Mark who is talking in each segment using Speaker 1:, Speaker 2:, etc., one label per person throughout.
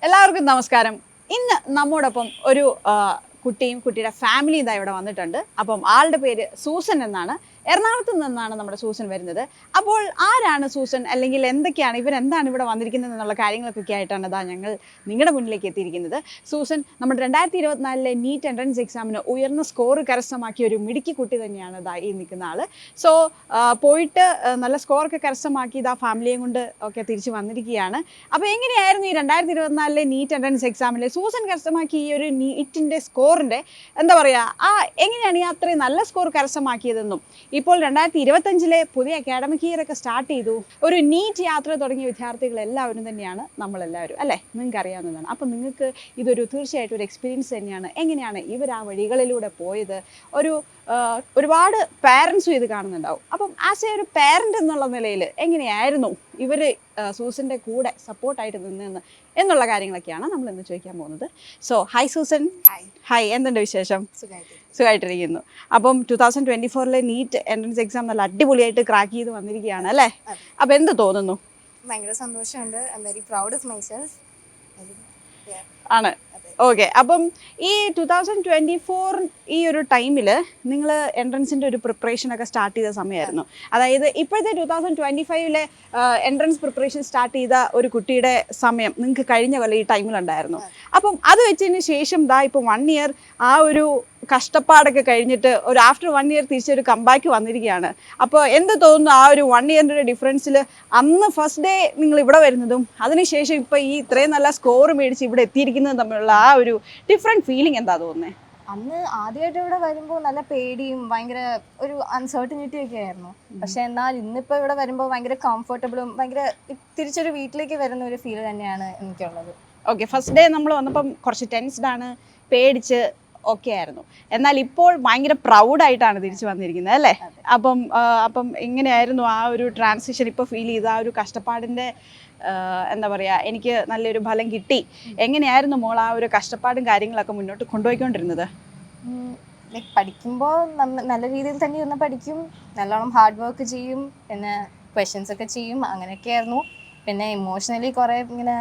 Speaker 1: എല്ലാവർക്കും നമസ്കാരം. ഇന്ന് നമ്മോടൊപ്പം ഒരു കുട്ടിയും കുട്ടിയുടെ ഫാമിലിയും ഇതാ ഇവിടെ വന്നിട്ടുണ്ട്. അപ്പം ആളുടെ പേര് സൂസൻ എന്നാണ്. എറണാകുളത്ത് നിന്നാണ് നമ്മുടെ സൂസൻ വരുന്നത്. അപ്പോൾ ആരാണ് സൂസൻ, അല്ലെങ്കിൽ എന്തൊക്കെയാണ് ഇവരെന്താണ് ഇവിടെ വന്നിരിക്കുന്നത് എന്നുള്ള കാര്യങ്ങളൊക്കെ ആയിട്ടാണ് ഇതാ ഞങ്ങൾ നിങ്ങളുടെ മുന്നിലേക്ക് എത്തിയിരിക്കുന്നത്. സൂസൻ നമ്മുടെ 2024 നീറ്റ് എൻട്രൻസ് എക്സാമിന് ഉയർന്ന സ്കോർ കരസ്ഥമാക്കിയ ഒരു മിടുക്കി കുട്ടി തന്നെയാണ് ഇതാ ഈ നിൽക്കുന്ന ആൾ. സോ പോയിട്ട് നല്ല സ്കോറൊക്കെ കരസ്ഥമാക്കി ഇതാ ഫാമിലിയും കൊണ്ട് ഒക്കെ തിരിച്ച് വന്നിരിക്കുകയാണ്. അപ്പോൾ എങ്ങനെയായിരുന്നു ഈ 2024 നീറ്റ് എൻട്രൻസ് എക്സാമിൽ സൂസൻ കരസ്ഥമാക്കി ഈ ഒരു നീറ്റിൻ്റെ സ്കോറിൻ്റെ എന്താ പറയുക, എങ്ങനെയാണ് ഈ അത്രയും നല്ല സ്കോർ കരസ്ഥമാക്കിയതെന്നും ഇപ്പോൾ 2025 പുതിയ അക്കാഡമിക് ഇയർ ഒക്കെ സ്റ്റാർട്ട് ചെയ്തു, ഒരു നീറ്റ് യാത്ര തുടങ്ങിയ വിദ്യാർത്ഥികൾ എല്ലാവരും തന്നെയാണ് നമ്മളെല്ലാവരും, അല്ലേ? നിങ്ങൾക്ക് അറിയാവുന്നതാണ്. അപ്പം നിങ്ങൾക്ക് ഇതൊരു തീർച്ചയായിട്ടും ഒരു എക്സ്പീരിയൻസ് തന്നെയാണ്. എങ്ങനെയാണ് ഇവർ ആ വഴികളിലൂടെ പോയത്, ഒരുപാട് പാരൻസും ഇത് കാണുന്നുണ്ടാവും. അപ്പം ആസ് എ ഒരു പാരൻ്റ് എന്നുള്ള നിലയിൽ എങ്ങനെയായിരുന്നു ഇവർ സൂസൻ്റെ കൂടെ സപ്പോർട്ടായിട്ട് നിന്നെന്ന് എന്നുള്ള കാര്യങ്ങളൊക്കെയാണ് നമ്മൾ ഇന്ന് ചോദിക്കാൻ പോകുന്നത്. So hi Susan. ഹായ്, എന്തുണ്ട് വിശേഷം? സുഖമായിട്ടിരിക്കുന്നു. അപ്പം 2024 നീറ്റ് എൻട്രൻസ് എക്സാം നല്ല അടിപൊളിയായിട്ട് ക്രാക്ക് ചെയ്ത് വന്നിരിക്കുകയാണ്, അല്ലേ? അപ്പം എന്ത് തോന്നുന്നു?
Speaker 2: ഭയങ്കര സന്തോഷമുണ്ട്. I am very proud of myself.
Speaker 1: ആണ്. ഓക്കെ. അപ്പം ഈ 2024 ഈ ഒരു ടൈമിൽ നിങ്ങൾ എൻട്രൻസിൻ്റെ ഒരു പ്രിപ്പറേഷനൊക്കെ സ്റ്റാർട്ട് ചെയ്ത സമയമായിരുന്നു. അതായത് ഇപ്പോഴത്തെ 2025 എൻട്രൻസ് പ്രിപ്പറേഷൻ സ്റ്റാർട്ട് ചെയ്ത ഒരു കുട്ടിയുടെ സമയം നിങ്ങൾക്ക് കഴിഞ്ഞ കൊല്ലം ഈ ടൈമിലുണ്ടായിരുന്നു. അപ്പം അത് വെച്ചതിന് ശേഷം ദാ ഇപ്പോൾ 1 ഇയർ ആ ഒരു കഷ്ടപ്പാടൊക്കെ കഴിഞ്ഞിട്ട് ഒരു ആഫ്റ്റർ 1 ഇയർ തിരിച്ചൊരു കമ്പാക്ക് വന്നിരിക്കുകയാണ്. അപ്പോൾ എന്ത് തോന്നുന്നു ആ ഒരു 1 ഇയറിൻ്റെ ഡിഫറൻസിൽ അന്ന് ഫസ്റ്റ് ഡേ നിങ്ങൾ ഇവിടെ വരുന്നതും അതിനുശേഷം ഇപ്പോൾ ഈ ഇത്രയും നല്ല സ്കോർ മേടിച്ച് ഇവിടെ എത്തിയിരിക്കുന്നതും തമ്മിലുള്ള ആ ഒരു ഡിഫറെൻറ്റ് ഫീലിംഗ് എന്താ തോന്നുന്നത്?
Speaker 2: അന്ന് ആദ്യമായിട്ട് ഇവിടെ വരുമ്പോൾ നല്ല പേടിയും ഭയങ്കര ഒരു അൺസർട്ടനിറ്റി ഒക്കെ ആയിരുന്നു. പക്ഷെ എന്നാൽ ഇന്നിപ്പോൾ ഇവിടെ വരുമ്പോൾ ഭയങ്കര കംഫർട്ടബിളും ഭയങ്കര തിരിച്ചൊരു വീട്ടിലേക്ക് വരുന്ന ഒരു ഫീൽ തന്നെയാണ് എനിക്കുള്ളത്.
Speaker 1: ഓക്കെ. ഫസ്റ്റ് ഡേ നമ്മൾ വന്നപ്പം കുറച്ച് ടെൻസ്ഡ് ആണ്, പേടിച്ച് ഒക്കെ ആയിരുന്നു. എന്നാൽ ഇപ്പോൾ ഭയങ്കര പ്രൗഡായിട്ടാണ് തിരിച്ചു വന്നിരിക്കുന്നത്, അല്ലേ? അപ്പം എങ്ങനെയായിരുന്നു ആ ഒരു ട്രാൻസിഷൻ ഇപ്പോൾ ഫീൽ ചെയ്ത്, ആ ഒരു കഷ്ടപ്പാടിൻ്റെ എന്താ പറയുക, എനിക്ക് നല്ലൊരു ഫലം കിട്ടി, എങ്ങനെയായിരുന്നു മോൾ ആ ഒരു കഷ്ടപ്പാടും കാര്യങ്ങളൊക്കെ മുന്നോട്ട് കൊണ്ടുപോയിക്കൊണ്ടിരുന്നത്?
Speaker 2: ലൈക്ക് പഠിക്കുമ്പോൾ നല്ല രീതിയിൽ തന്നെ ഇരുന്ന് പഠിക്കും, നല്ലോണം ഹാർഡ് വർക്ക് ചെയ്യും, പിന്നെ ക്വസ്റ്റ്യൻസ് ഒക്കെ ചെയ്യും, അങ്ങനെയൊക്കെയായിരുന്നു. പിന്നെ ഇമോഷണലി കുറേ ഇങ്ങനെ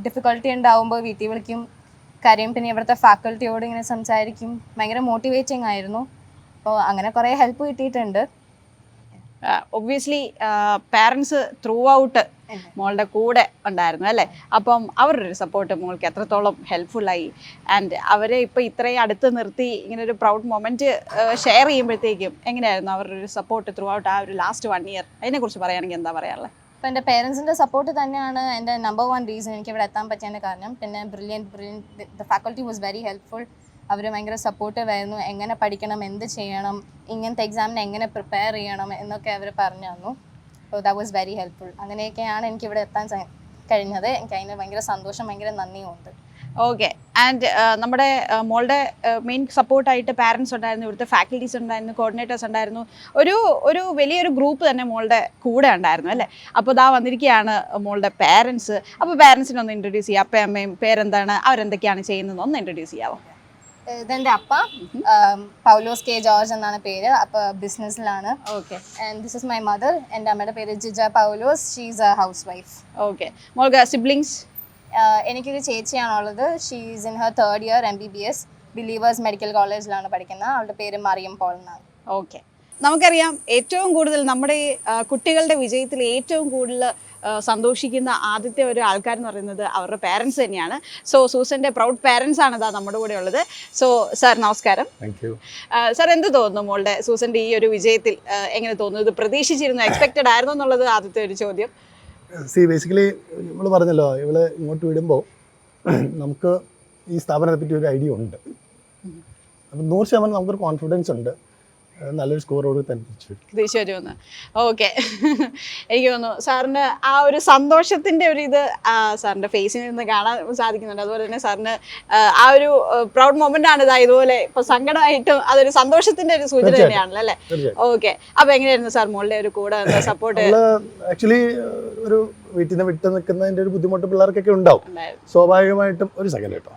Speaker 2: ഡിഫിക്കൽട്ടി ഉണ്ടാവുമ്പോൾ വീട്ടിൽ വിളിക്കും, കാര്യം പിന്നെ ഇവിടുത്തെ ഫാക്കൽറ്റിയോട് ഇങ്ങനെ സംസാരിക്കും. ഭയങ്കര മോട്ടിവേറ്റിംഗ് ആയിരുന്നു. അപ്പോൾ അങ്ങനെ കുറേ ഹെൽപ്പ് കിട്ടിയിട്ടുണ്ട്.
Speaker 1: ഒബ്വിയസ്ലി പാരൻസ് ത്രൂ ഔട്ട് മോളുടെ കൂടെ ഉണ്ടായിരുന്നു, അല്ലേ? അപ്പം അവരുടെ ഒരു സപ്പോർട്ട് മോൾക്ക് എത്രത്തോളം ഹെൽപ്ഫുള്ളായി, ആൻഡ് അവരെ ഇപ്പോൾ ഇത്രയും അടുത്ത് നിർത്തി ഇങ്ങനെ ഒരു പ്രൗഡ് മൊമെൻറ്റ് ഷെയർ ചെയ്യുമ്പോഴത്തേക്കും എങ്ങനെയായിരുന്നു അവരുടെ ഒരു സപ്പോർട്ട് ത്രൂ ഔട്ട് ആ ഒരു ലാസ്റ്റ് 1 ഇയർ? അതിനെക്കുറിച്ച് പറയുകയാണെങ്കിൽ എന്താ പറയാനുള്ളത്?
Speaker 2: അപ്പോൾ എൻ്റെ പേരൻസിൻ്റെ സപ്പോർട്ട് തന്നെയാണ് എൻ്റെ നമ്പർ 1 റീസൺ എനിക്ക് ഇവിടെ എത്താൻ പറ്റിയതിൻ്റെ കാരണം. പിന്നെ brilliant the faculty was very helpful. അവർ ഭയങ്കര സപ്പോർട്ടീവ് ആയിരുന്നു. എങ്ങനെ പഠിക്കണം, എന്ത് ചെയ്യണം, ഇങ്ങനത്തെ എക്സാമിന് എങ്ങനെ പ്രിപ്പയർ ചെയ്യണം എന്നൊക്കെ അവർ പറഞ്ഞു തന്നു. അപ്പോൾ ദാറ്റ് വാസ് വെരി ഹെൽപ്ഫുൾ. അങ്ങനെയൊക്കെയാണ് എനിക്കിവിടെ എത്താൻ കഴിഞ്ഞത്. എനിക്ക് അതിന് ഭയങ്കര സന്തോഷം, ഭയങ്കര നന്ദിയുമുണ്ട്.
Speaker 1: ഓക്കെ. ആൻഡ് നമ്മുടെ മോളുടെ മെയിൻ സപ്പോർട്ടായിട്ട് പാരൻസ് ഉണ്ടായിരുന്നു, ഇവിടുത്തെ ഫാക്കൽറ്റീസ് ഉണ്ടായിരുന്നു, കോർഡിനേറ്റേഴ്സ് ഉണ്ടായിരുന്നു, ഒരു വലിയൊരു ഗ്രൂപ്പ് തന്നെ മോളുടെ കൂടെ ഉണ്ടായിരുന്നു, അല്ലേ? അപ്പോൾ ഇതാ വന്നിരിക്കുകയാണ് മോളുടെ പാരൻസ്. അപ്പോൾ പാരൻസിനെ ഒന്ന് ഇൻട്രൊഡ്യൂസ് ചെയ്യാം. അപ്പയും അമ്മയും പേരെന്താണ്, അവരെന്തൊക്കെയാണ് ചെയ്യുന്നത് ഒന്ന് ഇൻട്രൊഡ്യൂസ് ചെയ്യാമോ?
Speaker 2: ഇതെൻ്റെ അപ്പ പൗലോസ് കെ ജോർജ് എന്നാണ് പേര്. അപ്പോൾ ബിസിനസ്സിലാണ്.
Speaker 1: Okay.
Speaker 2: And this is my mother. എൻ്റെ അമ്മയുടെ പേര് Jija Paulose. She is a housewife.
Speaker 1: Okay. മോൾക്ക് സിബ്ലിങ്സ്?
Speaker 2: എനിക്കൊരു ചേച്ചിയാണുള്ളത്. She is in her 3rd year MBBS Believers medical കോളേജിലാണ് പഠിക്കുന്നത്. അവളുടെ പേര് മറിയം പോൾ എന്നാണ്.
Speaker 1: ഓക്കെ. നമുക്കറിയാം ഏറ്റവും കൂടുതൽ നമ്മുടെ കുട്ടികളുടെ വിജയത്തിൽ ഏറ്റവും കൂടുതൽ സന്തോഷിക്കുന്ന ആദ്യത്തെ ഒരു ആൾക്കാരെന്ന് പറയുന്നത് അവരുടെ പാരൻസ് തന്നെയാണ്. സോ സൂസൻ്റെ പ്രൗഡ് പാരൻസ് ആണ് ഇതാ നമ്മുടെ കൂടെ ഉള്ളത്. സോ സാർ നമസ്കാരം. സാർ എന്ത് തോന്നുന്നു മോളുടെ സൂസൻ്റെ ഈ ഒരു വിജയത്തിൽ? എങ്ങനെ തോന്നുന്നു? ഇത് പ്രതീക്ഷിച്ചിരുന്നു, എക്സ്പെക്റ്റഡ് ആയിരുന്നു എന്നുള്ളത് ആദ്യത്തെ ഒരു ചോദ്യം.
Speaker 3: ബേസിക്കലി നമ്മൾ പറഞ്ഞല്ലോ, ഇവള് ഇങ്ങോട്ട് വിടുമ്പോൾ നമുക്ക് ഈ സ്ഥാപനത്തെ പറ്റി ഒരു ഐഡിയ ഉണ്ട്. അപ്പം 100% നമുക്കൊരു കോൺഫിഡൻസ് ഉണ്ട് നല്ലൊരു സ്കോറോട് തന്നെ
Speaker 1: തിരിച്ചു വരുമെന്ന്. ഓക്കെ. എനിക്ക് തോന്നുന്നു സാറിന് ആ ഒരു സന്തോഷത്തിൻ്റെ ഒരു ഇത് സാറിൻ്റെ ഫേസിൽ നിന്ന് കാണാൻ സാധിക്കുന്നുണ്ട്. അതുപോലെ തന്നെ സാറിന് ആ ഒരു പ്രൗഡ് മൊമെൻ്റ് ആണ് ഇതാ ഇതുപോലെ ഇപ്പോൾ സങ്കടമായിട്ടും അതൊരു സന്തോഷത്തിൻ്റെ ഒരു സൂചന തന്നെയാണല്ലോ, അല്ലേ? ഓക്കെ. അപ്പോൾ എങ്ങനെയായിരുന്നു സാർ മോളുടെ ഒരു കൂടെ സപ്പോർട്ട്?
Speaker 3: ആക്ച്വലി ഒരു വീട്ടിൽ നിന്ന് വിട്ട് നിൽക്കുന്നതിൻ്റെ ഒരു ബുദ്ധിമുട്ട് പിള്ളേർക്കൊക്കെ ഉണ്ടാവും, സ്വാഭാവികമായിട്ടും. ഒരു സെക്കൻഡ് കേട്ടോ.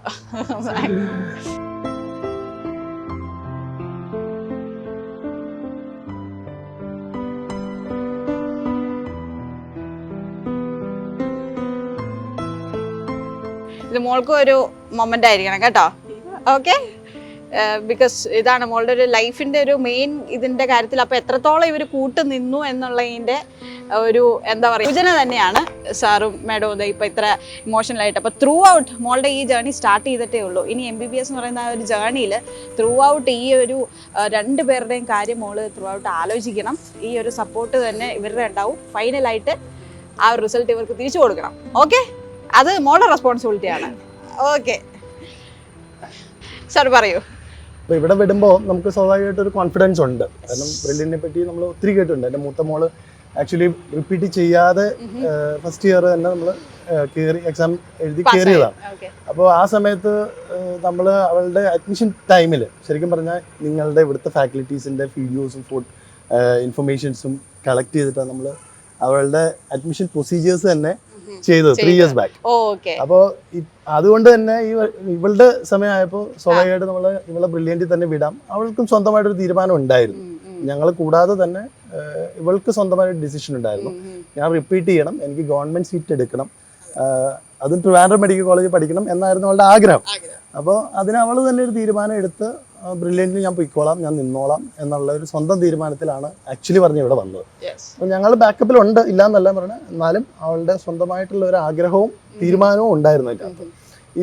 Speaker 1: ഇത് മോൾക്കും ഒരു മൊമെൻ്റ് ആയിരിക്കണം കേട്ടോ. ഓക്കെ, ബിക്കോസ് ഇതാണ് മോളുടെ ഒരു ലൈഫിൻ്റെ ഒരു മെയിൻ ഇതിൻ്റെ കാര്യത്തിൽ. അപ്പോൾ എത്രത്തോളം ഇവർ കൂട്ട് നിന്നു എന്നുള്ളതിൻ്റെ ഒരു എന്താ പറയുക സൂചന തന്നെയാണ് സാറും മേഡവും ഇപ്പോൾ ഇത്ര ഇമോഷണലായിട്ട്. അപ്പോൾ ത്രൂ ഔട്ട് മോളുടെ ഈ ജേർണി സ്റ്റാർട്ട് ചെയ്തിട്ടേ ഉള്ളൂ. ഇനി MBBS എന്ന് പറയുന്ന ആ ഒരു ജേർണിയിൽ ത്രൂ ഔട്ട് ഈ ഒരു രണ്ട് പേരുടെയും കാര്യം മോള് ത്രൂ ഔട്ട് ആലോചിക്കണം. ഈ ഒരു സപ്പോർട്ട് തന്നെ ഇവരുടെ ഉണ്ടാവും. ഫൈനലായിട്ട് ആ ഒരു റിസൾട്ട് ഇവർക്ക് തിരിച്ചു കൊടുക്കണം. ഓക്കെ, അത് മോളുടെ റെസ്പോൺസിബിലിറ്റിയാണ്. ഓക്കെ സാർ പറയൂ.
Speaker 3: അപ്പോൾ ഇവിടെ വിടുമ്പോൾ നമുക്ക് സ്വാഭാവികമായിട്ട് ഒരു കോൺഫിഡൻസ് ഉണ്ട്. കാരണം ബ്രില്യൻറ്റിനെ പറ്റി നമ്മൾ ഒത്തിരി കേട്ടിട്ടുണ്ട്. എൻ്റെ മൂത്ത മോള് ആക്ച്വലി റിപ്പീറ്റ് ചെയ്യാതെ ഫസ്റ്റ് ഇയർ തന്നെ നമ്മൾ കയറി എക്സാം എഴുതി കയറിയതാണ്. അപ്പോൾ ആ സമയത്ത് നമ്മൾ അവളുടെ അഡ്മിഷൻ ടൈമിൽ ശരിക്കും പറഞ്ഞാൽ നിങ്ങളുടെ ഇവിടുത്തെ ഫാക്കൽറ്റീസിൻ്റെ വീഡിയോസും ഇൻഫർമേഷൻസും കളക്ട് ചെയ്തിട്ടാണ് നമ്മൾ അവളുടെ അഡ്മിഷൻ പ്രൊസീജിയേഴ്സ് തന്നെ ചെയ്തത് 3 years ബാക്ക്. അപ്പോൾ അതുകൊണ്ട് തന്നെ ഇവളുടെ സമയമായപ്പോൾ സ്വാഭാവികമായിട്ട് നമ്മൾ ഇവളെ ബ്രില്യൻറ്റിൽ തന്നെ വിടാം. അവൾക്കും സ്വന്തമായിട്ടൊരു തീരുമാനം ഉണ്ടായിരുന്നു. ഞങ്ങൾ കൂടാതെ തന്നെ ഇവൾക്ക് സ്വന്തമായിട്ട് ഡിസിഷൻ ഉണ്ടായിരുന്നു. ഞാൻ റിപ്പീറ്റ് ചെയ്യണം, എനിക്ക് ഗവൺമെൻറ് സീറ്റ് എടുക്കണം, അതും ട്രിവാൻഡ്രം മെഡിക്കൽ കോളേജിൽ പഠിക്കണം എന്നായിരുന്നു അവളുടെ ആഗ്രഹം. അപ്പോൾ അതിന് അവൾ തന്നെ ഒരു തീരുമാനം എടുത്ത് ബ്രില്യൻറ്റിൽ ഞാൻ പൊയ്ക്കോളാം, ഞാൻ നിന്നോളാം എന്നുള്ള ഒരു സ്വന്തം തീരുമാനത്തിലാണ് ആക്ച്വലി പറഞ്ഞ് ഇവിടെ വന്നത്. അപ്പോൾ ഞങ്ങൾ ബാക്കപ്പിലുണ്ട്, ഇല്ലയെന്നല്ല പറഞ്ഞത്. എന്നാലും അവളുടെ സ്വന്തമായിട്ടുള്ള ഒരു ആഗ്രഹവും തീരുമാനവും ഉണ്ടായിരുന്നു അതിനകത്ത്.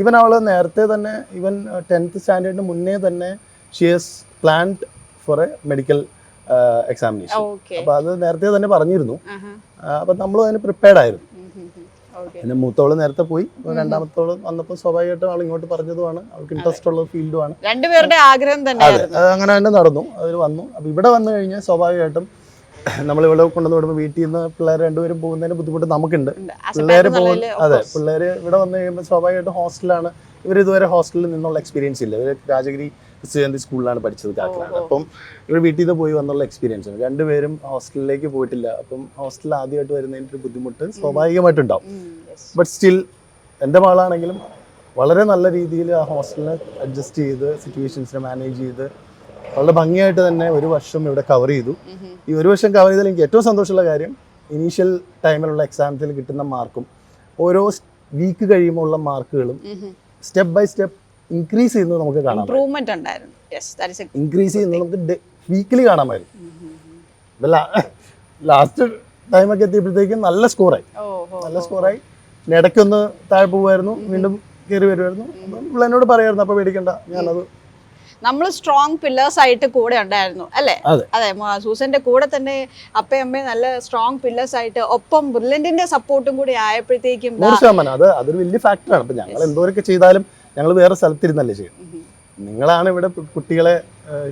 Speaker 3: ഈവൻ അവൾ നേരത്തെ തന്നെ ഈവൻ 10th സ്റ്റാൻഡേർഡിന് മുന്നേ തന്നെ she has planned for a medical examination. അപ്പോൾ അത് നേരത്തെ തന്നെ പറഞ്ഞിരുന്നു. അപ്പം നമ്മളും അതിന് പ്രിപ്പയർഡ് ആയിരുന്നു. പിന്നെ മൂത്തോള് നേരത്തെ പോയി, രണ്ടാമത്തോള് വന്നപ്പോൾ സ്വാഭാവികമായിട്ടും അവൾ ഇങ്ങോട്ട് പറഞ്ഞതുമാണ്, അവൾക്ക് ഇൻട്രസ്റ്റ് ഉള്ള ഫീൽഡുമാണ്.
Speaker 1: രണ്ടുപേരുടെ ആഗ്രഹം തന്നെ.
Speaker 3: അതെ, അങ്ങനെ തന്നെ നടന്നു. അതിൽ വന്നു. അപ്പോൾ ഇവിടെ വന്നു കഴിഞ്ഞാൽ സ്വാഭാവികമായിട്ടും നമ്മൾ ഇവിടെ കൊണ്ടുവന്ന് വിടുമ്പോൾ വീട്ടിൽ നിന്ന് പിള്ളേർ രണ്ടുപേരും പോകുന്നതിന് ബുദ്ധിമുട്ട് നമുക്കുണ്ട്. പിള്ളേർ അതെ, പിള്ളേർ ഇവിടെ വന്നു കഴിയുമ്പോൾ സ്വാഭാവികമായിട്ടും ഹോസ്റ്റലാണ്. ഇവർ ഇതുവരെ ഹോസ്റ്റലിൽ നിന്നുള്ള എക്സ്പീരിയൻസ് ഇല്ല. ഇവർ രാജഗിരി ക്രിസ്ത്യാനി സ്കൂളിലാണ് പഠിച്ചത്, കാക്കനാട്. അപ്പം ഇവർ വീട്ടിൽ നിന്ന് പോയി വന്നുള്ള എക്സ്പീരിയൻസ് ആണ്. രണ്ടുപേരും ഹോസ്റ്റലിലേക്ക് പോയിട്ടില്ല. അപ്പം ഹോസ്റ്റലിൽ ആദ്യമായിട്ട് വരുന്നതിൻ്റെ ഒരു ബുദ്ധിമുട്ട് സ്വാഭാവികമായിട്ടുണ്ടാവും. ബട്ട് സ്റ്റിൽ എൻ്റെ മകളാണെങ്കിലും വളരെ നല്ല രീതിയിൽ ആ ഹോസ്റ്റലിനെ അഡ്ജസ്റ്റ് ചെയ്ത് സിറ്റുവേഷൻസിനെ മാനേജ് ചെയ്ത് വളരെ ഭംഗിയായിട്ട് തന്നെ ഒരു വർഷം ഇവിടെ കവർ ചെയ്തു. ഈ ഒരു വർഷം കവർ ചെയ്തതിൽ എനിക്ക് ഏറ്റവും സന്തോഷമുള്ള കാര്യം ഇനീഷ്യൽ ടൈമിലുള്ള എക്സാംസിൽ കിട്ടുന്ന മാർക്കും ഓരോ വീക്ക് കഴിയുമ്പോൾ ഉള്ള മാർക്കുകളും സ്റ്റെപ്പ് ബൈ സ്റ്റെപ്പ് ഇൻക്രീസ് ചെയ്യുന്നത് നമുക്ക് കാണാം. ഇൻക്രീസ് ചെയ്യുന്നത് നമുക്ക് വീക്കിലി കാണാമായിരുന്നു. ലാസ്റ്റ് ടൈമൊക്കെ എത്തിയപ്പോഴത്തേക്കും നല്ല സ്കോറായി. ഇടയ്ക്കൊന്ന് താഴെ പോകുമായിരുന്നു, വീണ്ടും കയറി വരുമായിരുന്നു. അപ്പം എന്നോട് പറയായിരുന്നു, അപ്പോൾ പേടിക്കണ്ട, ഞാനത്
Speaker 1: നമ്മൾ സ്ട്രോങ് പില്ലേഴ്സ് ആയിട്ട് കൂടെ ഉണ്ടായിരുന്നു അല്ലേ? അതെ, സൂസന്റെ കൂടെ തന്നെ അപ്പയും അമ്മയും നല്ല സ്ട്രോങ് പില്ലേഴ്സ് ആയിട്ട്, ഒപ്പം ബ്രില്യന്റിന്റെ സപ്പോർട്ടും കൂടി ആയപ്പോഴത്തേക്കും
Speaker 3: 100% അതൊരു വലിയ ഫാക്ടറാണ്. അപ്പൊ ഞങ്ങൾ എന്തോരൊക്കെ ചെയ്താലും ഞങ്ങൾ വേറെ സ്ഥലത്തിരുന്നല്ലേ ചെയ്യും. നിങ്ങളാണ് ഇവിടെ കുട്ടികളെ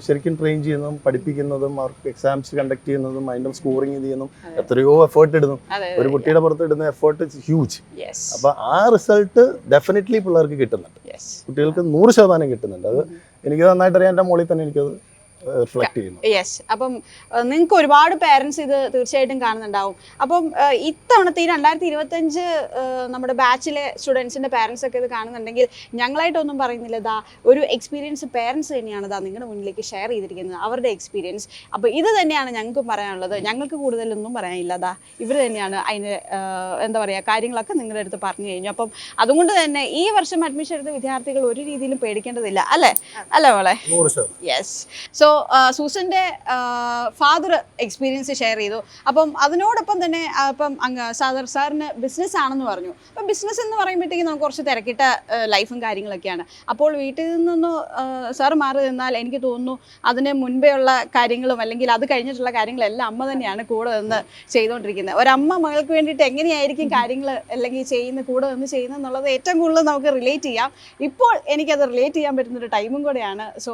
Speaker 3: ശരിക്കും ട്രെയിൻ ചെയ്യുന്നതും പഠിപ്പിക്കുന്നതും അവർക്ക് എക്സാംസ് കണ്ടക്ട് ചെയ്യുന്നതും അതിൻ്റെ സ്കോറിങ് ചെയ്യുന്നതും എത്രയോ എഫേർട്ട് ഇടുന്നു. ഒരു കുട്ടിയുടെ പുറത്ത് ഇടുന്ന എഫേർട്ട് ഹ്യൂജ്. അപ്പൊ ആ റിസൾട്ട് ഡെഫിനറ്റ്ലി പിള്ളേർക്ക് കിട്ടുന്നുണ്ട്, കുട്ടികൾക്ക് 100% കിട്ടുന്നുണ്ട്. അത് എനിക്ക് നന്നായിട്ട് അറിയാം. എൻ്റെ മോളിൽ തന്നെ എനിക്കത് റിഫ്ലക്ട് ചെയ്യുന്നു.
Speaker 1: യെസ്, അപ്പം നിങ്ങൾക്ക് ഒരുപാട് പേരൻസ് ഇത് തീർച്ചയായിട്ടും കാണുന്നുണ്ടാവും. അപ്പം ഇത്തവണത്തെ ഈ 2025 നമ്മുടെ ബാച്ചിലെ സ്റ്റുഡൻസിൻ്റെ പേരൻസ് ഒക്കെ ഇത് കാണുന്നുണ്ടെങ്കിൽ ഞങ്ങളായിട്ടൊന്നും പറയുന്നില്ല, ഇതാ ഒരു എക്സ്പീരിയൻസ് പേരൻസ് തന്നെയാണ് ഇതാ നിങ്ങളുടെ മുന്നിലേക്ക് ഷെയർ ചെയ്തിരിക്കുന്നത്, അവരുടെ എക്സ്പീരിയൻസ്. അപ്പോൾ ഇത് തന്നെയാണ് ഞങ്ങൾക്കും പറയാനുള്ളത്. ഞങ്ങൾക്ക് കൂടുതലൊന്നും പറയാനില്ല, അതാ ഇവർ തന്നെയാണ് അതിന് എന്താ പറയുക കാര്യങ്ങളൊക്കെ നിങ്ങളുടെ അടുത്ത് പറഞ്ഞു കഴിഞ്ഞു. അപ്പം അതുകൊണ്ട് തന്നെ ഈ വർഷം അഡ്മിഷൻ എടുത്ത വിദ്യാർത്ഥികൾ ഒരു രീതിയിലും പേടിക്കേണ്ടതില്ല അല്ലേ? അല്ലേ മോളെ? യെസ്. സോ സൂസന്റെ ഫാദർ എക്സ്പീരിയൻസ് ഷെയർ ചെയ്തു. അപ്പം അതിനോടൊപ്പം തന്നെ അപ്പം സാറിന് ബിസിനസ് ആണെന്ന് പറഞ്ഞു. അപ്പം ബിസിനസ് എന്ന് പറയുമ്പോഴത്തേക്കും നമുക്ക് കുറച്ച് തിരക്കിട്ട ലൈഫും കാര്യങ്ങളൊക്കെയാണ്. അപ്പോൾ വീട്ടിൽ നിന്നൊന്ന് സാർ മാറി നിന്നാൽ എനിക്ക് തോന്നുന്നു അതിന് മുൻപേ ഉള്ള കാര്യങ്ങളും അല്ലെങ്കിൽ അത് കഴിഞ്ഞിട്ടുള്ള കാര്യങ്ങളെല്ലാം അമ്മ തന്നെയാണ് കൂടെ നിന്ന് ചെയ്തുകൊണ്ടിരിക്കുന്നത്. ഒരമ്മ മകൾക്ക് വേണ്ടിയിട്ട് എങ്ങനെയായിരിക്കും കാര്യങ്ങൾ അല്ലെങ്കിൽ കൂടെ നിന്ന് ചെയ്യുന്നത് എന്നുള്ളത് ഏറ്റവും കൂടുതൽ നമുക്ക് റിലേറ്റ് ചെയ്യാം. ഇപ്പോൾ എനിക്കത് റിലേറ്റ് ചെയ്യാൻ പറ്റുന്നൊരു ടൈമും കൂടെയാണ്. സോ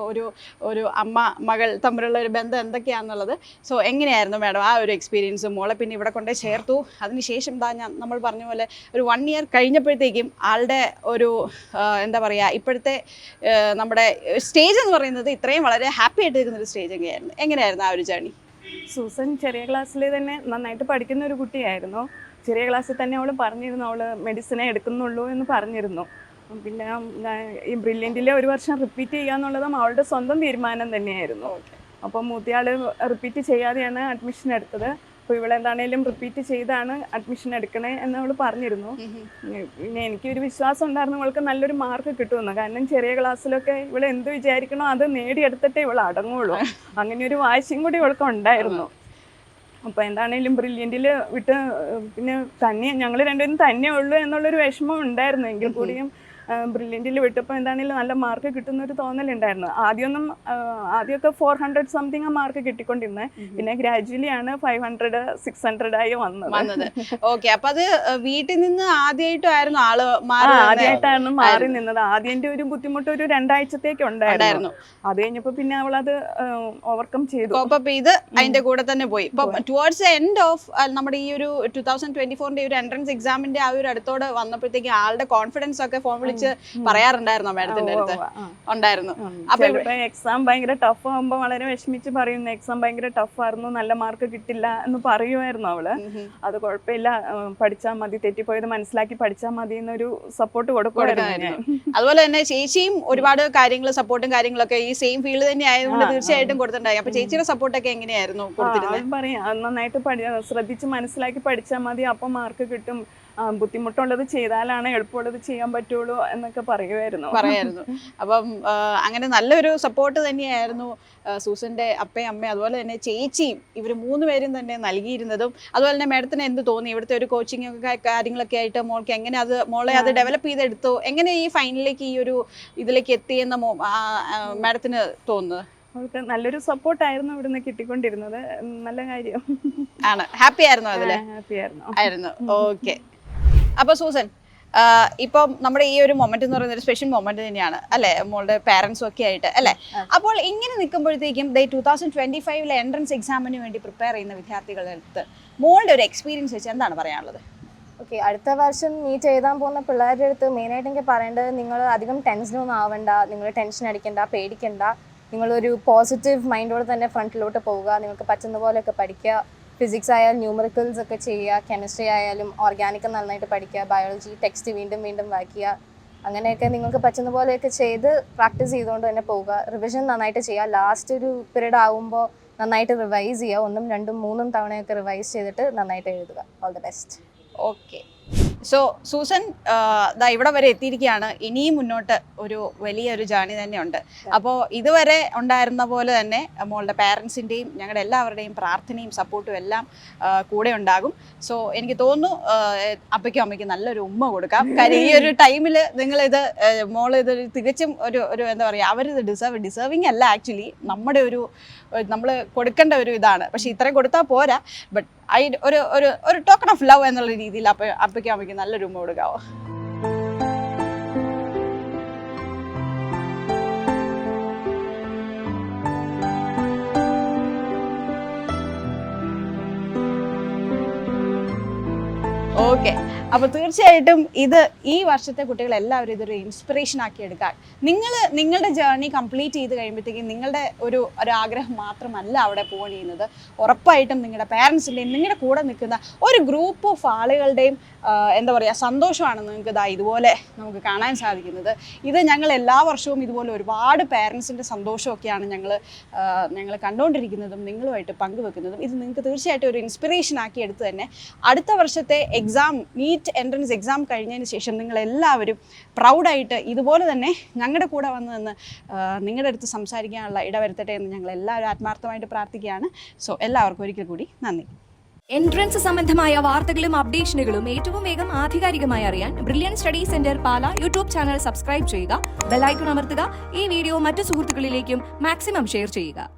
Speaker 1: ഒരു അമ്മ മകൾ തമ്മിലുള്ള ഒരു ബന്ധം എന്തൊക്കെയാണെന്നുള്ളത്. സോ എങ്ങനെയായിരുന്നു മാഡം ആ ഒരു എക്സ്പീരിയൻസ്? മോളെ പിന്നെ ഇവിടെ കൊണ്ടേ ചേർത്തു, അതിനുശേഷം നമ്മൾ പറഞ്ഞ പോലെ ഒരു 1 year കഴിഞ്ഞപ്പോഴത്തേക്കും ആളുടെ ഒരു എന്താ പറയുക ഇപ്പോഴത്തെ നമ്മുടെ സ്റ്റേജ് എന്ന് പറയുന്നത് ഇത്രയും വളരെ ഹാപ്പി ആയിട്ട് നിൽക്കുന്നൊരു സ്റ്റേജ് എങ്ങനെയായിരുന്നു ആ ഒരു ജേർണി?
Speaker 4: സൂസൻ ചെറിയ ക്ലാസ്സിൽ തന്നെ നന്നായിട്ട് പഠിക്കുന്ന ഒരു കുട്ടിയായിരുന്നു. ചെറിയ ക്ലാസ്സിൽ തന്നെ അവൾ പറഞ്ഞിരുന്നു അവൾ മെഡിസിനെ എടുക്കുന്നുള്ളൂ എന്ന് പറഞ്ഞിരുന്നു. പിന്നെ ഈ ബ്രില്യൻറ്റിലെ ഒരു വർഷം റിപ്പീറ്റ് ചെയ്യുക എന്നുള്ളതും അവളുടെ സ്വന്തം തീരുമാനം തന്നെയായിരുന്നു. അപ്പോൾ മൂത്തയാൾ റിപ്പീറ്റ് ചെയ്യാതെയാണ് അഡ്മിഷൻ എടുത്തത്. അപ്പോൾ ഇവളെന്താണേലും റിപ്പീറ്റ് ചെയ്താണ് അഡ്മിഷൻ എടുക്കണേ എന്ന് അവൾ പറഞ്ഞിരുന്നു. പിന്നെ എനിക്കൊരു വിശ്വാസം ഉണ്ടായിരുന്നു ഇവൾക്ക് നല്ലൊരു മാർക്ക് കിട്ടുമെന്ന്. കാരണം ചെറിയ ക്ലാസ്സിലൊക്കെ ഇവൾ എന്ത് വിചാരിക്കണോ അത് നേടിയെടുത്തിട്ടേ ഇവൾ അടങ്ങുള്ളൂ. അങ്ങനെ ഒരു വാശിയും കൂടി ഇവൾക്ക് ഉണ്ടായിരുന്നു. അപ്പോൾ എന്താണേലും ബ്രില്യൻറ്റിൽ വിട്ട് പിന്നെ തന്നെ ഞങ്ങൾ രണ്ടുപേരും തന്നെ ഉള്ളൂ എന്നുള്ളൊരു വിഷമം ഉണ്ടായിരുന്നു. എങ്കിൽ കൂടിയും ബ്രില്യൻറ്റിൽ വിട്ടപ്പോൾ എന്താണെങ്കിലും നല്ല മാർക്ക് കിട്ടുന്നൊരു തോന്നലുണ്ടായിരുന്നു. ആദ്യമൊക്കെ 400 സംതിങ് മാർക്ക് കിട്ടിക്കൊണ്ടിരുന്നത്. പിന്നെ ഗ്രാജുവലി ആണ് 500 600 ആയി വന്നത്.
Speaker 1: ഓക്കെ, അപ്പൊ അത് വീട്ടിൽ നിന്ന് ആദ്യമായിട്ടായിരുന്നു
Speaker 4: ആദ്യമായിട്ടായിരുന്നു മാറി നിന്നത്. ആദ്യത്തെ ഒരു ബുദ്ധിമുട്ട് ഒരു 2 ആഴ്ചത്തേക്ക് ഉണ്ടായിരുന്നു. അത് കഴിഞ്ഞപ്പോൾ പിന്നെ അവളത് ഓവർകം ചെയ്തു.
Speaker 1: ഇത് അതിന്റെ കൂടെ തന്നെ പോയി. ഇപ്പൊ ടുവേർഡ്സ് ദ എൻഡ് ഓഫ് നമ്മുടെ ഈ ഒരു 2024 ഒരു എൻട്രൻസ് എക്സാമിന്റെ ആ ഒരു അടുത്തോടെ വന്നപ്പോഴത്തേക്ക് ആളുടെ കോൺഫിഡൻസ് ഒക്കെ ഫോം വിളിച്ച് പറയാറുണ്ടായിരുന്നോ മാഡത്തിന്റെ അടുത്ത്? ഉണ്ടായിരുന്നു.
Speaker 4: അപ്പൊ എക്സാം ഭയങ്കര ടഫ് ആകുമ്പോൾ വളരെ വിഷമിച്ച് പറയുന്നു, എക്സാം ഭയങ്കര ടഫ് ആയിരുന്നു, നല്ല മാർക്ക് കിട്ടില്ല എന്ന് പറയുമായിരുന്നു അവള്. അത് കുഴപ്പമില്ല, പഠിച്ചാൽ മതി, തെറ്റിപ്പോയത് മനസ്സിലാക്കി പഠിച്ചാൽ മതി എന്നൊരു സപ്പോർട്ട് കൊടുക്കുമായിരുന്നു.
Speaker 1: അതുപോലെ തന്നെ ചേച്ചിയും ഒരുപാട് കാര്യങ്ങൾ സപ്പോർട്ടും കാര്യങ്ങളൊക്കെ ഈ സെയിം ഫീൽഡ് തന്നെ ആയതുകൊണ്ട് തീർച്ചയായിട്ടും കൊടുത്തിട്ടുണ്ടായി. അപ്പൊ ചേച്ചിയുടെ സപ്പോർട്ടൊക്കെ എങ്ങനെയായിരുന്നു കൊടുത്തിരുന്നത്?
Speaker 4: പറയാം, നന്നായിട്ട് ശ്രദ്ധിച്ച് മനസ്സിലാക്കി പഠിച്ചാൽ മതി, അപ്പം മാർക്ക് കിട്ടും, ബുദ്ധിമുട്ടുള്ളത് ചെയ്താലാണ് എളുപ്പമുള്ളത് ചെയ്യാൻ പറ്റുള്ളൂ എന്നൊക്കെ പറയുമായിരുന്നു.
Speaker 1: അപ്പം അങ്ങനെ നല്ലൊരു സപ്പോർട്ട് തന്നെയായിരുന്നു സൂസന്റെ അപ്പയും അമ്മയും അതുപോലെ തന്നെ ചേച്ചിയും ഇവർ 3 പേരും തന്നെ നൽകിയിരുന്നതും. അതുപോലെ തന്നെ മാഡത്തിന് എന്ത് തോന്നി ഇവിടുത്തെ ഒരു കോച്ചിങ് ഒക്കെ കാര്യങ്ങളൊക്കെ ആയിട്ട് മോൾക്ക് എങ്ങനെ മോളെ അത് ഡെവലപ്പ് ചെയ്തെടുത്തു, എങ്ങനെ ഈ ഫൈനലിലേക്ക് ഈ ഒരു ഇതിലേക്ക് എത്തിയെന്ന് മാഡത്തിന് തോന്നുന്നത്?
Speaker 4: അവൾക്ക് നല്ലൊരു സപ്പോർട്ടായിരുന്നു ഇവിടുന്ന് കിട്ടിക്കൊണ്ടിരുന്നത്. നല്ല കാര്യം
Speaker 1: ആണ്. ഹാപ്പി ആയിരുന്നു അതില്?
Speaker 4: ഹാപ്പി
Speaker 1: ആയിരുന്നു. ഓക്കെ. അപ്പൊ സൂസൻ, ഇപ്പം നമ്മുടെ ഈ ഒരു മൊമെന്റ് എന്ന് പറയുന്നത് ഒരു സ്പെഷ്യൽ മൊമെന്റ് തന്നെയാണ് അല്ലെ, മോളുടെ പാരന്റ്സും ഒക്കെ ആയിട്ട് അല്ലെ? അപ്പോൾ ഇങ്ങനെ നിൽക്കുമ്പോഴത്തേക്കും 2025 എൻട്രൻസ് എക്സാമിന് വേണ്ടി പ്രിപ്പയർ ചെയ്യുന്ന വിദ്യാർത്ഥികളുടെ അടുത്ത് മോളുടെ ഒരു എക്സ്പീരിയൻസ് വെച്ച് എന്താണ് പറയാനുള്ളത്?
Speaker 2: ഓക്കെ, അടുത്ത വർഷം നീറ്റ് എഴുതാൻ പോകുന്ന പിള്ളേരുടെ അടുത്ത് മെയിനായിട്ട് എനിക്ക് പറയേണ്ടത്, നിങ്ങൾ അധികം ടെൻഷനൊന്നും ആവണ്ട, നിങ്ങൾ ടെൻഷൻ അടിക്കണ്ട, പേടിക്കണ്ട. നിങ്ങളൊരു പോസിറ്റീവ് മൈൻഡോടെ തന്നെ ഫ്രണ്ടിലോട്ട് പോവുക. നിങ്ങൾക്ക് പറ്റുന്ന പോലെയൊക്കെ പഠിക്കുക. ഫിസിക്സ് ആയാലും ന്യൂമറിക്കൽസ് ഒക്കെ ചെയ്യുക, കെമിസ്ട്രി ആയാലും ഓർഗാനിക് നന്നായിട്ട് പഠിക്കുക, ബയോളജി ടെക്സ്റ്റ് വീണ്ടും വീണ്ടും വായിക്കുക. അങ്ങനെയൊക്കെ നിങ്ങൾക്ക് പറ്റുന്ന പോലെയൊക്കെ ചെയ്ത് പ്രാക്ടീസ് ചെയ്തുകൊണ്ട് തന്നെ പോവുക. റിവിഷൻ നന്നായിട്ട് ചെയ്യുക. ലാസ്റ്റ് ഒരു പീരീഡ് ആകുമ്പോൾ നന്നായിട്ട് റിവൈസ് ചെയ്യുക. 1, 2, 3 തവണയൊക്കെ റിവൈസ് ചെയ്തിട്ട് നന്നായിട്ട് എഴുതുക. All the best.
Speaker 1: Okay. So Susan ഇവിടെ വരെ എത്തിയിരിക്കുകയാണ്. ഇനിയും മുന്നോട്ട് ഒരു വലിയൊരു ജേർണി തന്നെ ഉണ്ട്. അപ്പോൾ ഇതുവരെ ഉണ്ടായിരുന്ന പോലെ തന്നെ മോളുടെ പാരൻസിൻ്റെയും ഞങ്ങളുടെ എല്ലാവരുടെയും പ്രാർത്ഥനയും സപ്പോർട്ടും എല്ലാം കൂടെ ഉണ്ടാകും. സോ എനിക്ക് തോന്നുന്നു അപ്പയ്ക്കും അമ്മയ്ക്കും നല്ലൊരു ഉമ്മ കൊടുക്കാം. കാര്യം ഈ ഒരു ടൈമിൽ നിങ്ങളിത് മോളിത് തികച്ചും ഒരു എന്താ പറയുക, അവരിത് ഡിസേർവിങ് അല്ല, ആക്ച്വലി നമ്മുടെ നമ്മൾ കൊടുക്കേണ്ട ഒരു ഇതാണ്. പക്ഷെ ഇത്രയും കൊടുത്താൽ പോരാ. ബട്ട് ഒരു ടോക്കൺ ഓഫ് ലവ് എന്നുള്ള രീതിയിൽ അപ്പയ്ക്കും അമ്മയ്ക്കും നല്ലൊരു ഉമ്മ കൊടുക്കാവോ? ഓക്കെ. അപ്പോൾ തീർച്ചയായിട്ടും ഈ വർഷത്തെ കുട്ടികൾ എല്ലാവരും ഇതൊരു ഇൻസ്പിറേഷൻ ആക്കി എടുക്കാൻ, നിങ്ങളുടെ ജേർണി കംപ്ലീറ്റ് ചെയ്ത് കഴിയുമ്പോഴത്തേക്കും നിങ്ങളുടെ ഒരു ആഗ്രഹം മാത്രമല്ല അവിടെ പോകാൻ ചെയ്യുന്നത്. ഉറപ്പായിട്ടും നിങ്ങളുടെ പാരൻസിൻ്റെയും നിങ്ങളുടെ കൂടെ നിൽക്കുന്ന ഒരു ഗ്രൂപ്പ് ഓഫ് ആളുകളുടെയും എന്താ പറയുക സന്തോഷമാണ് നിങ്ങൾക്ക് ഇതുപോലെ നമുക്ക് കാണാൻ സാധിക്കുന്നത്. ഇത് ഞങ്ങൾ എല്ലാ വർഷവും ഇതുപോലെ ഒരുപാട് പാരൻസിൻ്റെ സന്തോഷമൊക്കെയാണ് ഞങ്ങൾ കണ്ടുകൊണ്ടിരിക്കുന്നതും നിങ്ങളുമായിട്ട് പങ്കുവെക്കുന്നതും. ഇത് നിങ്ങൾക്ക് തീർച്ചയായിട്ടും ഒരു ഇൻസ്പിറേഷൻ ആക്കി എടുത്ത് തന്നെ അടുത്ത വർഷത്തെ എക്സാം നീറ്റ് എൻട്രൻസ് എക്സാം കഴിഞ്ഞതിന് ശേഷം നിങ്ങളെല്ലാവരും പ്രൗഡായിട്ട് ഇതുപോലെ തന്നെ ഞങ്ങളുടെ കൂടെ വന്ന് നിന്ന് നിങ്ങളുടെ അടുത്ത് സംസാരിക്കാനുള്ള ഇടവരുത്തട്ടെ എന്ന് ഞങ്ങൾ എല്ലാവരും ആത്മാർത്ഥമായിട്ട് പ്രാർത്ഥിക്കുകയാണ്. സോ എല്ലാവർക്കും ഒരിക്കൽ കൂടി നന്ദി.
Speaker 5: എൻട്രൻസ് സംബന്ധമായ വാർത്തകളും അപ്ഡേഷനുകളും ഏറ്റവും വേഗം ആധികാരികമായി അറിയാൻ ബ്രില്യൻ സ്റ്റഡി സെന്റർ പാല യൂട്യൂബ് ചാനൽ സബ്സ്ക്രൈബ് ചെയ്യുക, ബെൽ ഐക്കൺ അമർത്തുക, ഈ വീഡിയോ മറ്റു സുഹൃത്തുക്കളിലേക്കും മാക്സിമം ഷെയർ ചെയ്യുക.